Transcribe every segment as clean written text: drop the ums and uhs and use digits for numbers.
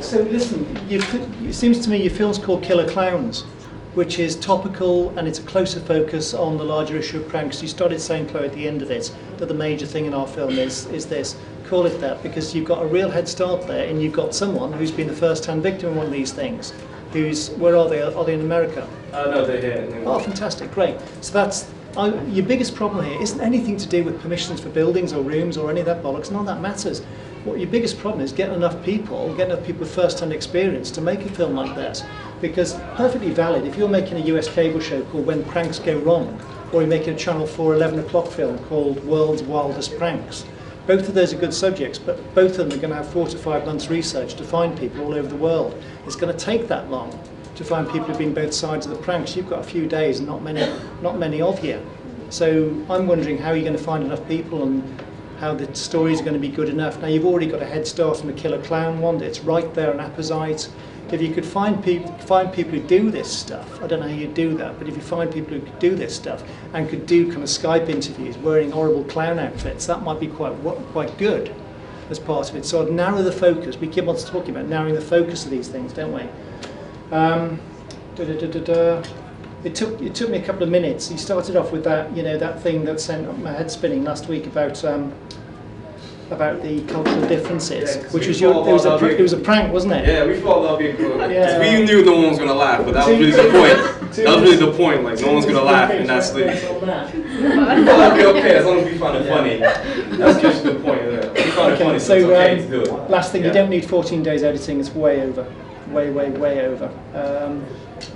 So listen, it seems to me your film's called Killer Clowns, which is topical and it's a closer focus on the larger issue of pranks. You started saying, Chloe, at the end of it, that the major thing in our film is this. Call it that, because you've got a real head start there, and you've got someone who's been the first-hand victim of one of these things. Where are they? Are they in America? No, they're here. Oh, fantastic, great. So that's your biggest problem here. Isn't anything to do with permissions for buildings or rooms or any of that bollocks. None of that matters. What your biggest problem is getting enough people with first-hand experience to make a film like that. Because perfectly valid, if you're making a US cable show called When Pranks Go Wrong, or you're making a Channel 4 11 o'clock film called World's Wildest Pranks, both of those are good subjects, but both of them are going to have 4 to 5 months research to find people all over the world. It's going to take that long to find people who've been both sides of the pranks. You've got a few days and not many of you. So I'm wondering how you're going to find enough people and how the stories are going to be good enough. Now you've already got a head start on the Killer Clown one. It's right there on Apposite. If you could find people who do this stuff, I don't know how you do that, but if you find people who could do this stuff and could do kind of Skype interviews wearing horrible clown outfits, that might be quite good as part of it. So I'd narrow the focus. We keep on talking about narrowing the focus of these things, don't we? It took me a couple of minutes. You started off with that, that thing that sent my head spinning last week about the cultural differences, which was it was a prank, wasn't it? Yeah, we thought that would be cool. Yeah. We knew no one was going to laugh, but that was really the point. That was really the point, like no one's going to laugh in that sleep. We thought that would be okay as long as we found it funny. That's just the point, isn't it? We found it funny, so it's okay to do it. Last thing, you don't need 14 days editing, it's way over. Way over.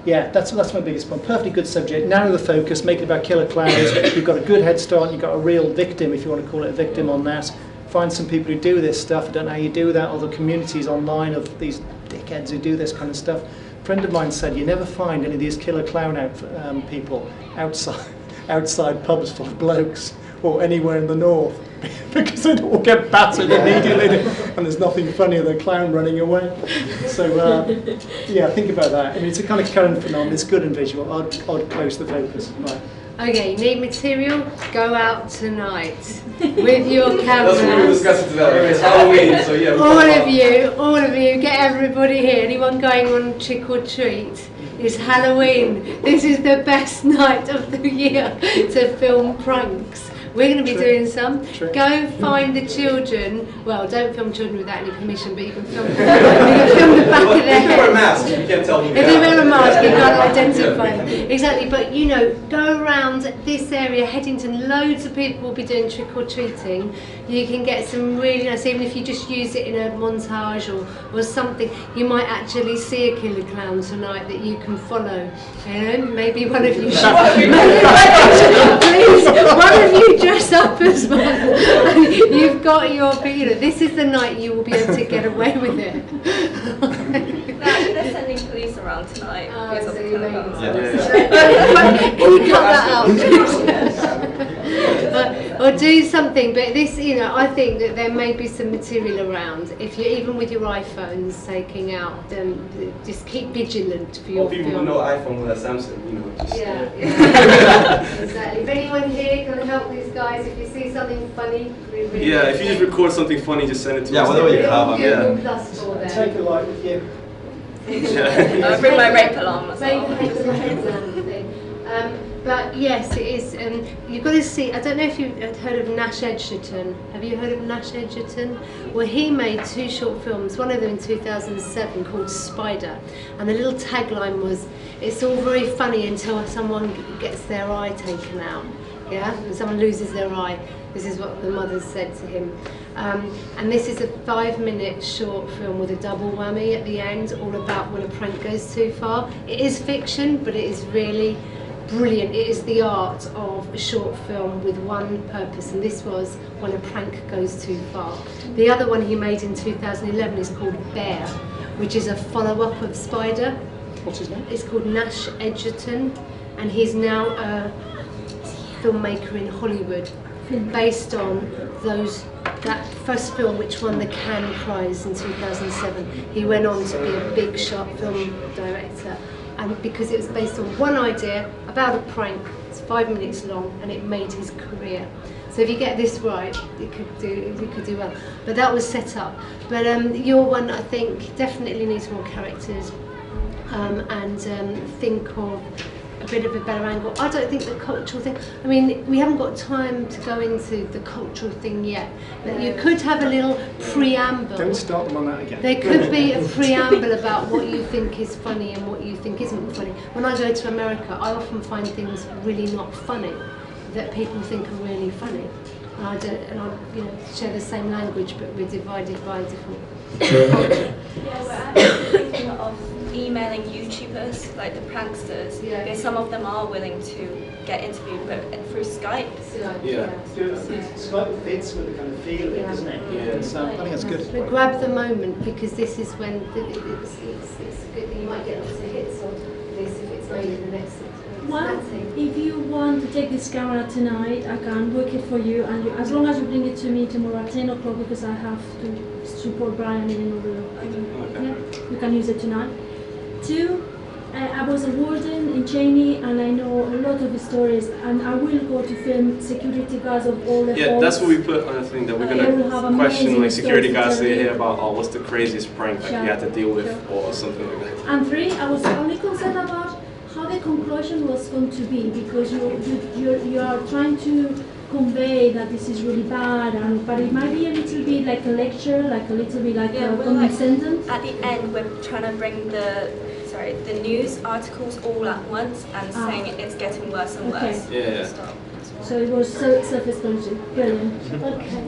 Yeah, that's my biggest point. Perfectly good subject. Narrow the focus, make it about killer clowns. You've got a good head start, you've got a real victim, if you want to call it a victim on that. Find some people who do this stuff. I don't know how you do that, or the communities online of these dickheads who do this kind of stuff. A friend of mine said you never find any of these killer clown people outside pubs full of blokes or anywhere in the north because they'd all get battered immediately and there's nothing funnier than a clown running away. So yeah, think about that. I mean, it's a kind of current phenomenon. It's good and visual. I'd close the focus. Right. Okay, you need material? Go out tonight with your cameras. That's what we were discussing today. It's Halloween, so yeah. All of you, get everybody here. Anyone going on trick or treat? It's Halloween. This is the best night of the year to film pranks. We're going to be doing some. Go find the children. Well, don't film children without any permission, but you can film, you can film the back of their head. If they wear a mask, you can't tell them. If they wear a mask, you can't identify them. Exactly, but go around this area, Headington, loads of people will be doing trick-or-treating. You can get some really nice, even if you just use it in a montage or something, you might actually see a killer clown tonight that you can follow. Maybe one of you should. Please, one of you dress up as well. You've got your, this is the night you will be able to get away with it. They're sending police around tonight. Can you cut that out? Or do something, but this, I think that there may be some material around. If you, even with your iPhones taking out them, just keep vigilant for your film. People who know iPhone with a Samsung, just... Yeah. Exactly. If anyone here can help these guys, if you see something funny, really if you just record something funny, just send it to us. Whatever you have, Take a light with you. I'll bring my rape alarm as well. But yes, it is. You've got to see. I don't know if you've heard of Nash Edgerton. Have you heard of Nash Edgerton? Well, he made 2 short films. One of them in 2007 called Spider, and the little tagline was, "It's all very funny until someone gets their eye taken out." Yeah, when someone loses their eye. This is what the mother said to him. And this is a 5-minute short film with a double whammy at the end, all about when a prank goes too far. It is fiction, but it is really brilliant. It is the art of a short film with one purpose, and this was when a prank goes too far. The other one he made in 2011 is called Bear, which is a follow-up of Spider. What's his name? It's called Nash Edgerton, and he's now a filmmaker in Hollywood, based on that first film which won the Cannes Prize in 2007. He went on to be a big shot film director, and because it was based on one idea about a prank, it's 5 minutes long, and it made his career. So if you get this right, you could do well. But that was set up. But your one, I think, definitely needs more characters, and think of a bit of a better angle. I don't think the cultural thing, I mean, we haven't got time to go into the cultural thing yet, but you could have a little preamble. Don't start them on that again. There could be a preamble about what you think is funny and what you think isn't funny. When I go to America, I often find things really not funny that people think are really funny. And I share the same language, but we're divided by different culture. Yeah, we're actually thinking of emailing YouTubers, like the pranksters, because some of them are willing to get interviewed, but through Skype. Skype fits with the kind of feeling, doesn't it? Yeah. So I think that's good. But grab the moment, because this is when it's good that you might get lots of hits on this if it's made in the next 6 months. Well, if you want to take this camera tonight, I can book it for you, and as long as you bring it to me tomorrow at 10 o'clock, because I have to support Brian in another. Yeah, you can use it tonight. 2, I was a warden in Cheney, and I know a lot of the stories, and I will go to film security guards of all the halls. That's what we put on the thing, that we're going to question like security guards to hear about, what's the craziest prank that you had to deal with, or something like that. And 3, I was only concerned about how the conclusion was going to be, because you are trying to convey that this is really bad, but it might be a little bit like a lecture, like a little bit like a condescending. At the end, we're trying to bring the news articles all at once and saying it's getting worse and worse. Yeah. So it was self-explanatory. Brilliant. Okay.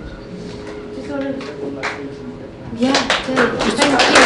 Yeah, good. Thank you.